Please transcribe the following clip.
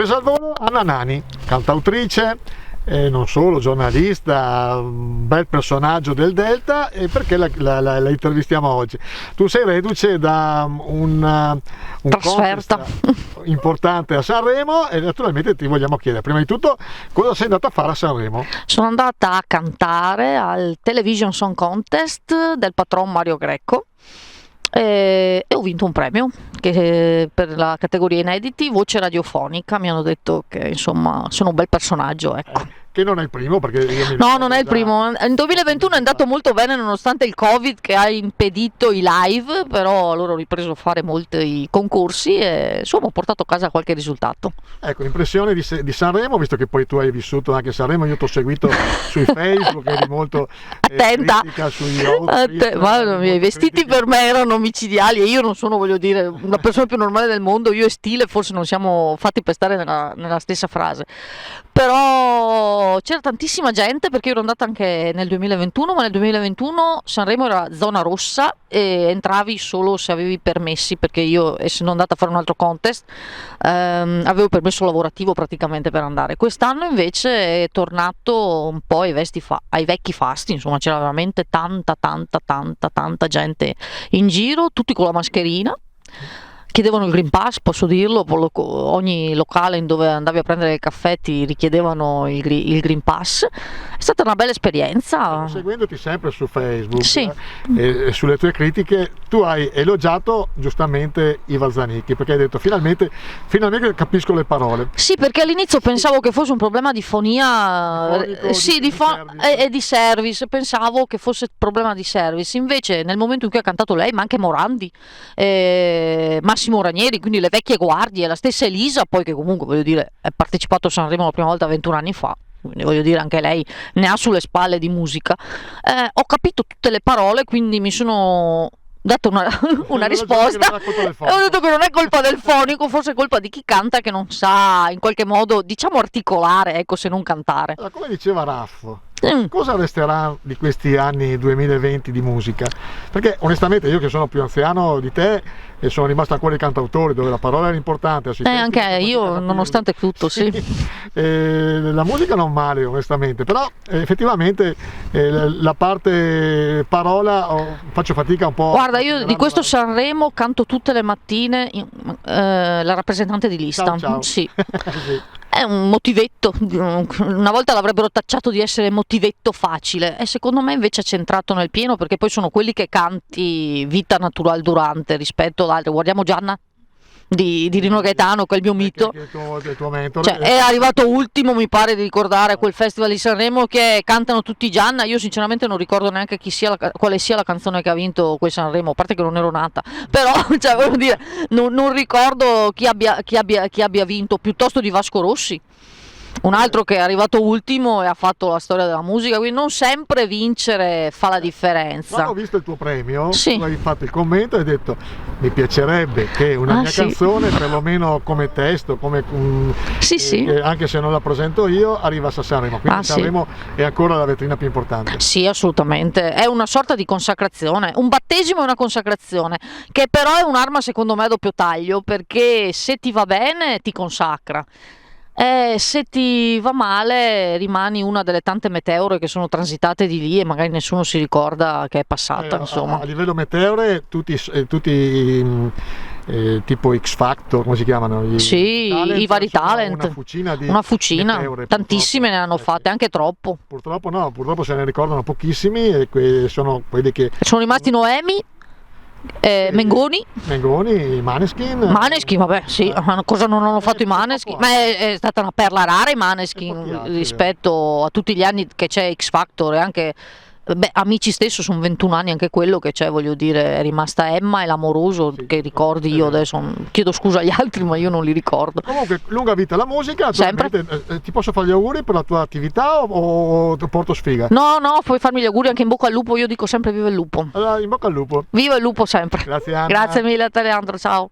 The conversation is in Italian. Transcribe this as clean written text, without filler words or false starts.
presa al volo Anna Nani, cantautrice, non solo, giornalista, un bel personaggio del Delta, e perché la intervistiamo oggi? Tu sei reduce da un trasferta importante a Sanremo e naturalmente ti vogliamo chiedere prima di tutto cosa sei andata a fare a Sanremo. Sono andata a cantare al Television Song Contest del patron Mario Greco e ho vinto un premio per la categoria inediti voce radiofonica. Mi hanno detto che insomma sono un bel personaggio, ecco. Che non è il primo, perché no, non è il primo. In 2021 è andato molto bene nonostante il Covid che ha impedito i live, però loro hanno ripreso a fare molti concorsi e insomma ho portato a casa qualche risultato. Ecco, impressione di Sanremo, visto che poi tu hai vissuto anche a Sanremo, io ti ho seguito sui Facebook, eri molto attenta sugli outfit, i vestiti per me erano micidiali e io non sono, voglio dire, una persona più normale del mondo. Io e stile forse non siamo fatti per stare nella stessa frase, però c'era tantissima gente perché io ero andata anche nel 2021, ma nel 2021 Sanremo era zona rossa e entravi solo se avevi permessi, perché io, essendo andata a fare un altro contest, avevo permesso lavorativo praticamente per andare. Quest'anno invece è tornato un po' ai vecchi fasti, insomma c'era veramente tanta gente in giro, tutti con la mascherina. Chiedevano il Green Pass, posso dirlo, ogni locale in dove andavi a prendere il caffè ti richiedevano il Green Pass. È stata una bella esperienza. Seguendoti sempre su Facebook, sì, e sulle tue critiche, tu hai elogiato giustamente Iva Zanicchi, perché hai detto finalmente capisco le parole. Sì, perché all'inizio pensavo che fosse un problema di fonia, di service, pensavo che fosse problema di service, invece nel momento in cui ha cantato lei, ma anche Morandi, Massimo Ranieri, quindi le vecchie guardie, la stessa Elisa, poi che comunque voglio dire ha partecipato a Sanremo la prima volta 21 anni fa, quindi voglio dire anche lei ne ha sulle spalle di musica, ho capito tutte le parole, quindi mi sono dato una risposta. Ho detto che non è colpa del fonico, forse è colpa di chi canta che non sa in qualche modo, diciamo, articolare, ecco, se non cantare. Allora, come diceva Raffo, cosa resterà di questi anni 2020 di musica? Perché onestamente io che sono più anziano di te e sono rimasto ancora ai cantautori dove la parola era importante, anche io nonostante tutto, sì. La musica non male onestamente, però effettivamente la parte parola faccio fatica un po'. Guarda, io di questo Sanremo canto tutte le mattine la rappresentante di lista. Ciao. Sì. È un motivetto, una volta l'avrebbero tacciato di essere motivetto facile e secondo me invece è centrato nel pieno, perché poi sono quelli che canti vita natural durante rispetto ad altri. Guardiamo Gianna di Rino Gaetano, che è il mio mito, il tuo mentore. Cioè, è arrivato ultimo, mi pare di ricordare, a quel festival di Sanremo che cantano tutti Gianna. Io sinceramente non ricordo neanche quale sia la canzone che ha vinto quel Sanremo, a parte che non ero nata, però cioè, voglio dire, non ricordo chi abbia vinto, piuttosto di Vasco Rossi, un altro che è arrivato ultimo e ha fatto la storia della musica, quindi non sempre vincere fa la differenza. Quando ho visto il tuo premio, sì, tu hai fatto il commento e hai detto mi piacerebbe che una mia canzone, perlomeno come testo, come anche se non la presento io, arrivasse a Sanremo, quindi Sanremo è ancora la vetrina più importante. Sì, assolutamente, è una sorta di consacrazione, un battesimo e una consacrazione, che però è un'arma secondo me a doppio taglio, perché se ti va bene ti consacra. Se ti va male rimani una delle tante meteore che sono transitate di lì e magari nessuno si ricorda che è passata, insomma. A livello meteore tutti tipo X Factor, come si chiamano? I vari talent, una fucina, meteore, tantissime ne hanno fatte, anche troppo. Purtroppo se ne ricordano pochissimi e sono quelli che sono rimasti Noemi, Mengoni, Maneskin, vabbè, sì, cosa non hanno fatto i Maneskin? Ma è stata una perla rara i Maneskin rispetto a tutti gli anni che c'è X Factor, e anche Amici stesso sono 21 anni anche quello che c'è, voglio dire, è rimasta Emma e l'amoroso, che ricordi io adesso, chiedo scusa agli altri ma io non li ricordo. Comunque lunga vita alla musica, sempre. Ti posso fare gli auguri per la tua attività o ti porto sfiga? No, puoi farmi gli auguri, anche in bocca al lupo, io dico sempre viva il lupo. Allora in bocca al lupo. Viva il lupo sempre. Grazie Anna. Grazie mille a te Leandro, ciao.